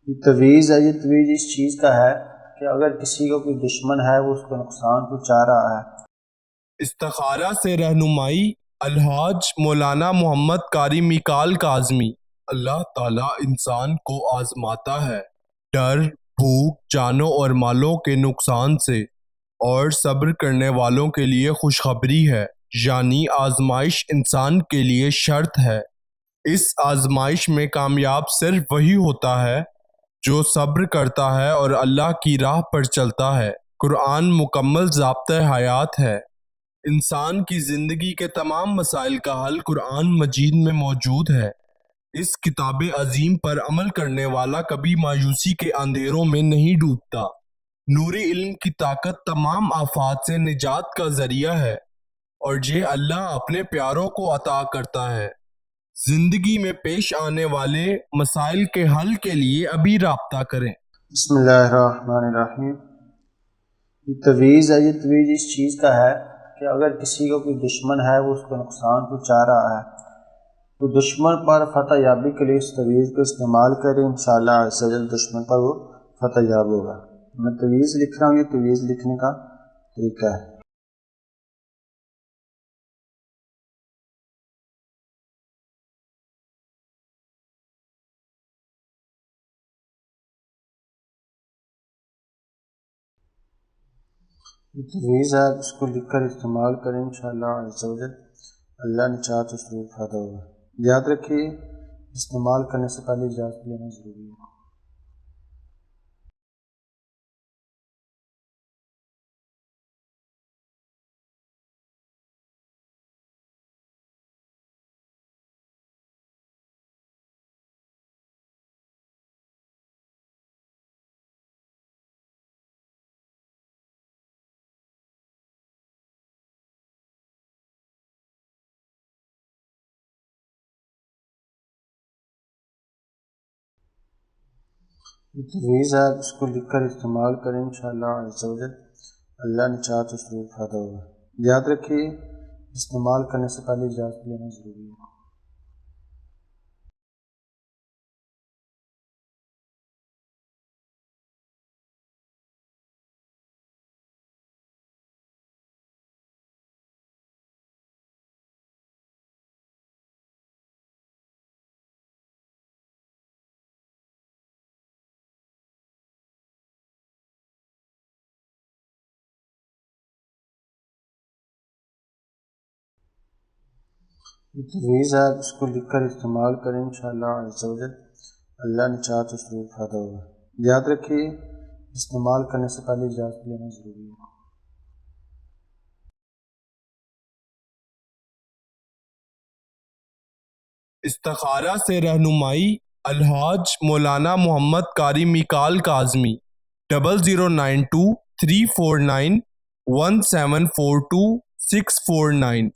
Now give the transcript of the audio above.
یہ تویز ہے، یہ تویز اس چیز کا ہے کہ اگر کسی کو کوئی دشمن ہے وہ اس کو نقصان پہنچا رہا ہے۔ استخارہ سے رہنمائی الحاج مولانا محمد قاری میکال کاظمی۔ اللہ تعالیٰ انسان کو آزماتا ہے ڈر، بھوک، جانوں اور مالوں کے نقصان سے، اور صبر کرنے والوں کے لیے خوشخبری ہے، یعنی آزمائش انسان کے لیے شرط ہے۔ اس آزمائش میں کامیاب صرف وہی ہوتا ہے جو صبر کرتا ہے اور اللہ کی راہ پر چلتا ہے۔ قرآن مکمل ضابطۂ حیات ہے۔ انسان کی زندگی کے تمام مسائل کا حل قرآن مجید میں موجود ہے۔ اس کتاب عظیم پر عمل کرنے والا کبھی مایوسی کے اندھیروں میں نہیں ڈوبتا۔ نور علم کی طاقت تمام آفات سے نجات کا ذریعہ ہے، اور یہ اللہ اپنے پیاروں کو عطا کرتا ہے۔ زندگی میں پیش آنے والے مسائل کے حل کے لیے ابھی رابطہ کریں۔ بسم اللہ الرحمن الرحیم۔ یہ تویز ہے، یہ تویز اس چیز کا ہے کہ اگر کسی کو کوئی دشمن ہے وہ اس کو نقصان پہنچا رہا ہے تو دشمن پر فتح یابی کے لیے اس تویز کو استعمال کریں، انشاءاللہ عز و جل دشمن پر وہ فتح یاب ہوگا۔ میں تویز لکھ رہا ہوں، یہ تویز لکھنے کا طریقہ ہے۔ یہ تویز ہے، اس کو لکھ کر استعمال کریں، انشاءاللہ عز و جل اللہ نے چاہا تو ضرور فائدہ ہوگا۔ یاد رکھیے استعمال کرنے سے پہلے اجازت لینا ضروری ہے۔ یہ تویز ہے، اس کو لکھ کر استعمال کریں، انشاءاللہ عز و جل اللہ نے چاہا تو ضرور فائدہ ہوگا۔ یاد رکھیے استعمال کرنے سے پہلے اجازت لینا ضروری ہے۔ یہ تویز ہے، اس کو لکھ کر استعمال کریں، انشاءاللہ عز و جل اللہ نے چاہا تو ضرور فائدہ ہوگا۔ یاد رکھیے استعمال کرنے سے پہلے اجازت لینا ضروری ہے۔ استخارہ سے رہنمائی الحاج مولانا محمد قاری میکال کاظمی۔ 0092 349 1742 649۔